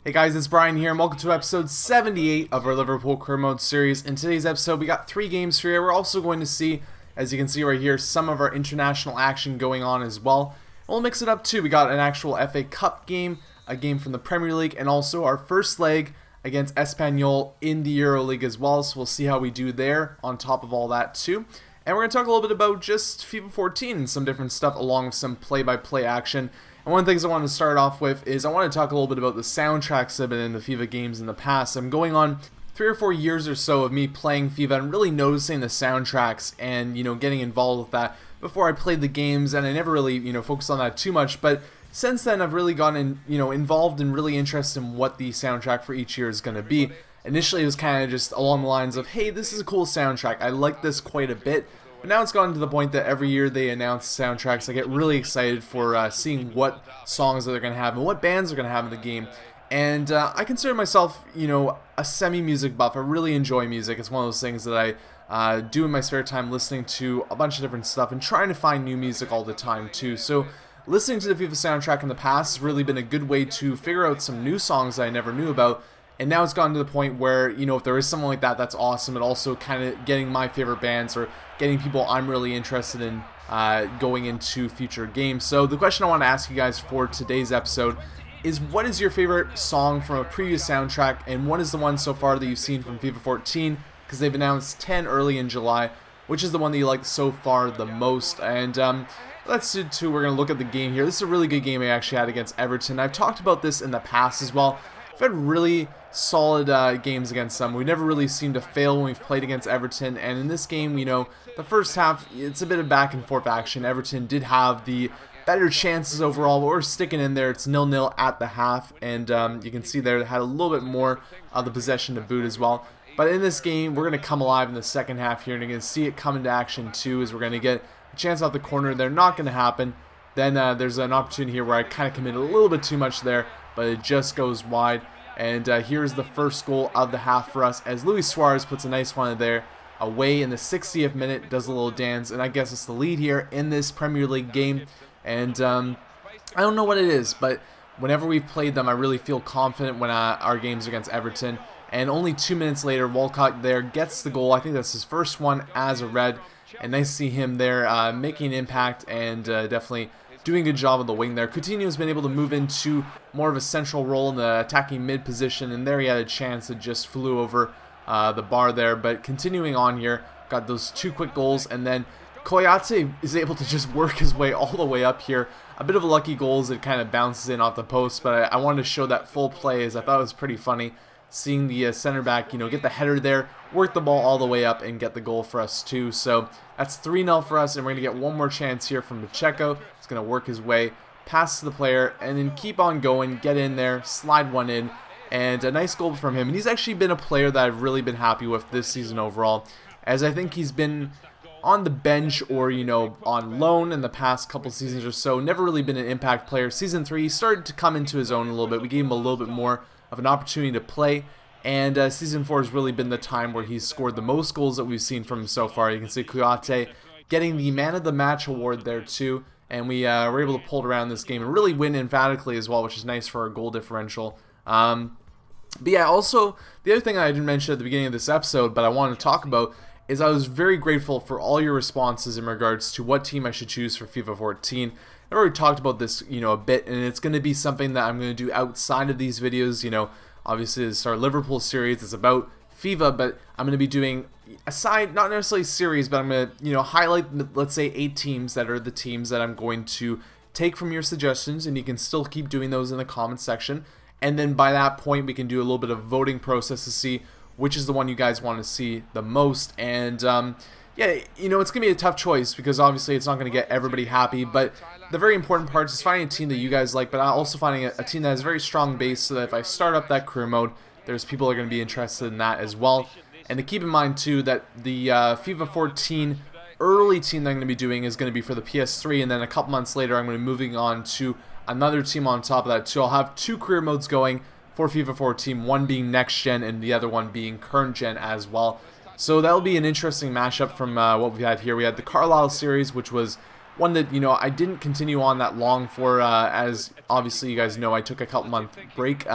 Hey guys, it's Brian here, and welcome to episode 78 of our Liverpool career mode series. In today's episode, we got 3 games for you. We're also going to see, as you can see right here, some of our international action going on as well. We'll mix it up too. We got an actual FA Cup game, a game from the Premier League, and also our first leg against Espanyol in the Euro League as well. So we'll see how we do there on top of all that too. And we're going to talk a little bit about just FIFA 14 and some different stuff along with some play-by-play action. And one of the things I want to start off with is I want to talk a little bit about the soundtracks that have been in the FIFA games in the past. I'm going on 3 or 4 years or so of me playing FIFA and really noticing the soundtracks and, getting involved with that before I played the games, and I never really, focused on that too much. But since then, I've really gotten, involved and really interested in what the soundtrack for each year is going to be. Initially, it was kind of just along the lines of, hey, this is a cool soundtrack. I like this quite a bit. But now it's gotten to the point that every year they announce soundtracks. I get really excited for seeing what songs that they're going to have and what bands they're going to have in the game. And I consider myself, a semi-music buff. I really enjoy music. It's one of those things that I do in my spare time, listening to a bunch of different stuff and trying to find new music all the time too. So listening to the FIFA soundtrack in the past has really been a good way to figure out some new songs that I never knew about. And now it's gotten to the point where, if there is something like that, that's awesome. And also kind of getting my favorite bands or getting people I'm really interested in going into future games. So the question I want to ask you guys for today's episode is, what is your favorite song from a previous soundtrack? And what is the one so far that you've seen from FIFA 14? Because they've announced 10 early in July. Which is the one that you like so far the most? And let's do two. We're going to look at the game here. This is a really good game I actually had against Everton. I've talked about this in the past as well. We've had really solid games against them. We never really seemed to fail when we've played against Everton. And in this game, the first half, it's a bit of back and forth action. Everton did have the better chances overall, but we're sticking in there. It's 0-0 at the half. And you can see there, it had a little bit more of the possession to boot as well. But in this game, we're going to come alive in the second half here. And you're going to see it come into action too, as we're going to get a chance off the corner. They're not going to happen. Then there's an opportunity here where I kind of committed a little bit too much there, but it just goes wide. And here's the first goal of the half for us, as Suarez puts a nice one there away in the 60th minute, does a little dance, and I guess it's the lead here in this Premier League game. And I don't know what it is, but whenever we've played them, I really feel confident when our games are against Everton. And only 2 minutes later, Walcott there gets the goal. I think that's his first one as a red, and nice to see him there making an impact and definitely doing a good job on the wing there. Coutinho has been able to move into more of a central role in the attacking mid position, and there he had a chance that just flew over the bar there. But continuing on here, got those 2 quick goals, and then Kwadwo is able to just work his way all the way up here. A bit of a lucky goal as it kind of bounces in off the post, but I wanted to show that full play, as I thought it was pretty funny seeing the center back, get the header there, work the ball all the way up, and get the goal for us too. So that's 3-0 for us, and we're going to get one more chance here from Pacheco. He's going to work his way past the player, and then keep on going, get in there, slide one in, and a nice goal from him. And he's actually been a player that I've really been happy with this season overall, as I think he's been on the bench or, on loan in the past couple seasons or so. Never really been an impact player. Season 3, he started to come into his own a little bit. We gave him a little bit more of an opportunity to play, and Season 4 has really been the time where he's scored the most goals that we've seen from him so far. You can see Kwadwo getting the Man of the Match award there too, and we were able to pull it around this game and really win emphatically as well, which is nice for our goal differential. But yeah, also, the other thing I didn't mention at the beginning of this episode, but I wanted to talk about, is I was very grateful for all your responses in regards to what team I should choose for FIFA 14. I've already talked about this, a bit, and it's going to be something that I'm going to do outside of these videos. Obviously it's our Liverpool series, it's about FIFA, but I'm going to be doing a side, not necessarily series, but I'm going to, highlight, let's say, 8 teams that are the teams that I'm going to take from your suggestions, and you can still keep doing those in the comment section. And then by that point, we can do a little bit of voting process to see which is the one you guys want to see the most. And yeah, it's going to be a tough choice, because obviously it's not going to get everybody happy, but the very important part is finding a team that you guys like, but also finding a team that has a very strong base, so that if I start up that career mode, there's people that are going to be interested in that as well. And to keep in mind too, that the FIFA 14 early team that I'm going to be doing is going to be for the PS3, and then a couple months later I'm going to be moving on to another team on top of that too. I'll have 2 career modes going for FIFA 14, one being next gen and the other one being current gen as well. So that'll be an interesting mashup from what we had here. We had the Carlisle series, which was one that, I didn't continue on that long for, as obviously you guys know, I took a couple month break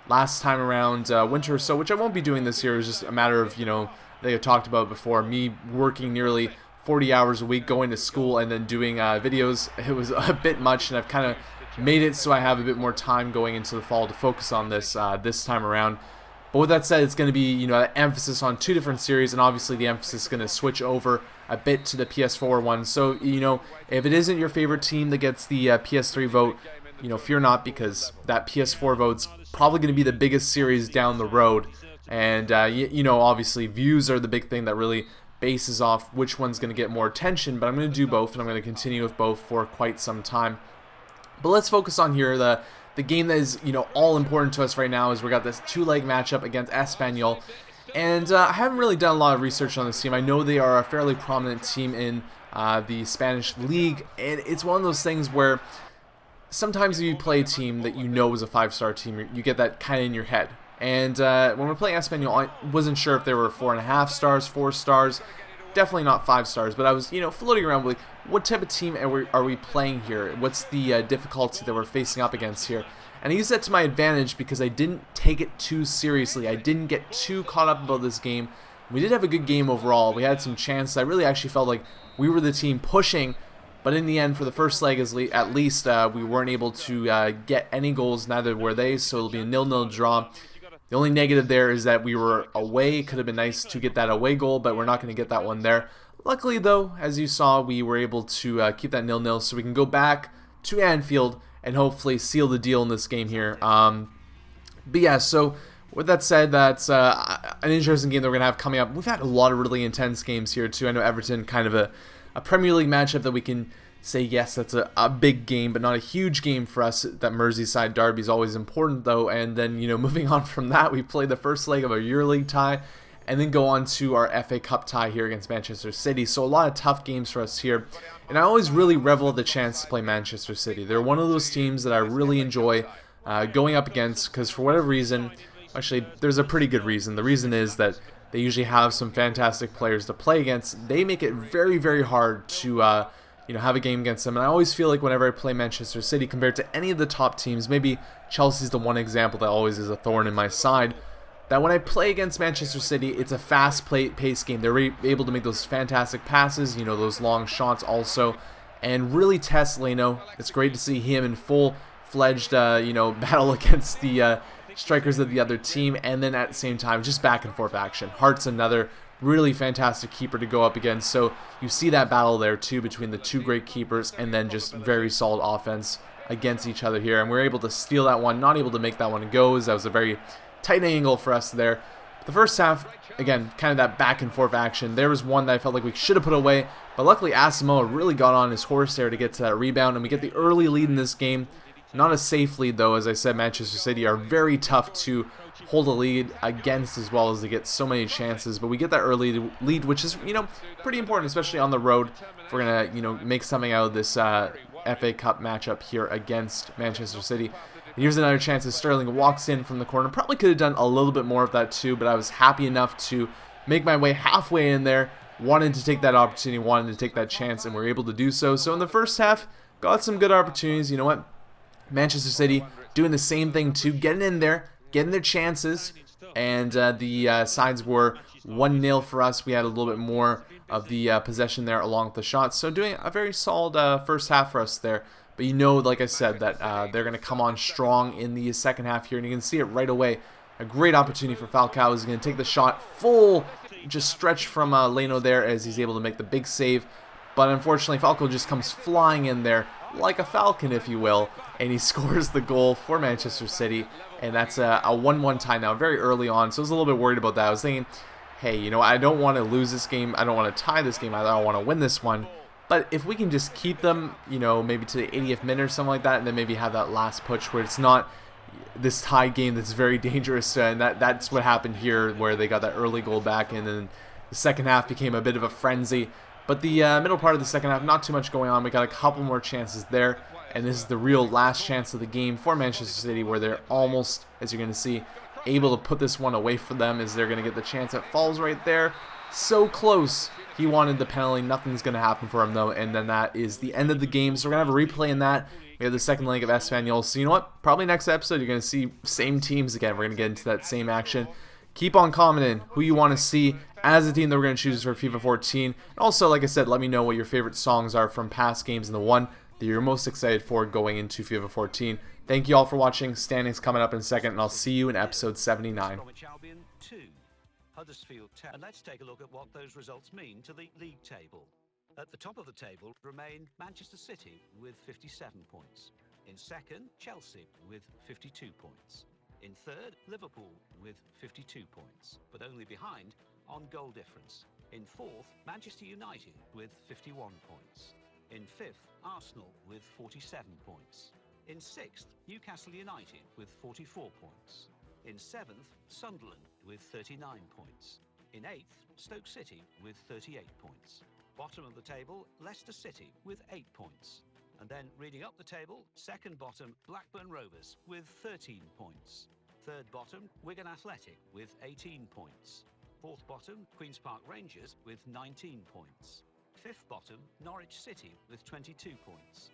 last time around winter or so, which I won't be doing this year. It's just a matter of, like I talked about before, me working nearly 40 hours a week, going to school, and then doing videos. It was a bit much, and I've kind of made it so I have a bit more time going into the fall to focus on this this time around. But with that said, it's going to be, an emphasis on 2 different series, and obviously the emphasis is going to switch over a bit to the PS4 one. So, if it isn't your favorite team that gets the PS3 vote, fear not, because that PS4 vote's probably going to be the biggest series down the road. And, obviously views are the big thing that really bases off which one's going to get more attention, but I'm going to do both, and I'm going to continue with both for quite some time. But let's focus on here the game that is, all important to us right now is we got this 2-leg matchup against Espanyol. And I haven't really done a lot of research on this team. I know they are a fairly prominent team in the Spanish league, and it's one of those things where sometimes if you play a team that is a 5-star team, you get that kind of in your head. And when we're playing Espanyol, I wasn't sure if they were 4.5 stars, 4 stars, definitely not 5 stars, but I was, floating around with, what type of team are we playing here? What's the difficulty that we're facing up against here? And I used that to my advantage because I didn't take it too seriously. I didn't get too caught up about this game. We did have a good game overall. We had some chances. I really actually felt like we were the team pushing, but in the end, for the first leg at least, we weren't able to get any goals, neither were they, so it'll be a 0-0 draw. The only negative there is that we were away. It could have been nice to get that away goal, but we're not going to get that one there. Luckily, though, as you saw, we were able to keep that 0-0, so we can go back to Anfield and hopefully seal the deal in this game here. But yeah, so with that said, that's an interesting game that we're going to have coming up. We've had a lot of really intense games here, too. I know Everton, kind of a Premier League matchup that we can say, yes, that's a big game, but not a huge game for us. That Merseyside derby is always important, though. And then, moving on from that, we play the first leg of a EuroLeague tie, and then go on to our FA Cup tie here against Manchester City. So a lot of tough games for us here. And I always really revel at the chance to play Manchester City. They're one of those teams that I really enjoy going up against, because for whatever reason, actually, there's a pretty good reason. The reason is that they usually have some fantastic players to play against. They make it very, very hard to have a game against them. And I always feel like whenever I play Manchester City, compared to any of the top teams, maybe Chelsea's the one example that always is a thorn in my side, that when I play against Manchester City, it's a fast-paced game. They're able to make those fantastic passes, those long shots also, and really test Leno. It's great to see him in full-fledged, battle against the strikers of the other team, and then at the same time, just back-and-forth action. Hart's another really fantastic keeper to go up against, so you see that battle there, too, between the 2 great keepers, and then just very solid offense against each other here, and we're able to steal that one, not able to make that one go, as that was a very tight angle for us there. The first half, again, kind of that back and forth action. There was one that I felt like we should have put away, but luckily Asamoah really got on his horse there to get to that rebound, and we get the early lead in this game. Not a safe lead, though. As I said, Manchester City are very tough to hold a lead against, as well as they get so many chances, but we get that early lead, which is, pretty important, especially on the road, if we're gonna, make something out of this FA Cup matchup here against Manchester City. Here's another chance as Sterling walks in from the corner. Probably could have done a little bit more of that too, but I was happy enough to make my way halfway in there. Wanted to take that opportunity, wanted to take that chance, and we're able to do so. So in the first half, got some good opportunities. You know what? Manchester City doing the same thing too, getting in there, getting their chances, and the sides were 1-0 for us. We had a little bit more of the possession there along with the shots. So doing a very solid first half for us there. But like I said, that they're going to come on strong in the second half here. And you can see it right away. A great opportunity for Falcao. He's going to take the shot full, just stretch from Leno there as he's able to make the big save. But unfortunately, Falcao just comes flying in there like a falcon, if you will. And he scores the goal for Manchester City. And that's a 1-1 tie now, very early on. So I was a little bit worried about that. I was thinking, hey, I don't want to lose this game. I don't want to tie this game either. I want to win this one. But if we can just keep them, maybe to the 80th minute or something like that, and then maybe have that last push where it's not this tie game that's very dangerous, and that's what happened here, where they got that early goal back, and then the second half became a bit of a frenzy. But the middle part of the second half, not too much going on. We got a couple more chances there, and this is the real last chance of the game for Manchester City, where they're almost, as you're going to see, able to put this one away for them, as they're going to get the chance that falls right there. So close. He wanted the penalty. Nothing's going to happen for him, though. And then that is the end of the game. So we're going to have a replay in that. We We have the second leg of Espanol. So you know what? Probably next episode you're going to see same teams again. We're going to get into that same action. Keep on commenting who you want to see as a team that we're going to choose for FIFA 14. And also, like I said, let me know what your favorite songs are from past games and the one that you're most excited for going into FIFA 14. Thank you all for watching. Standings coming up in a second, and I'll see you in episode 79. Huddersfield 10. And let's take a look at what those results mean to the league table. At the top of the table remain Manchester City with 57 points. In second, Chelsea with 52 points. In third, Liverpool with 52 points, but only behind on goal difference. In fourth, Manchester United with 51 points. In fifth, Arsenal with 47 points. In sixth, Newcastle United with 44 points. In seventh, Sunderland with 39 points. In eighth, Stoke City with 38 points. Bottom of the table, Leicester City with 8 points. And then reading up the table, second bottom, Blackburn Rovers with 13 points. Third bottom, Wigan Athletic with 18 points. Fourth bottom, Queen's Park Rangers with 19 points. Fifth bottom, Norwich City with 22 points.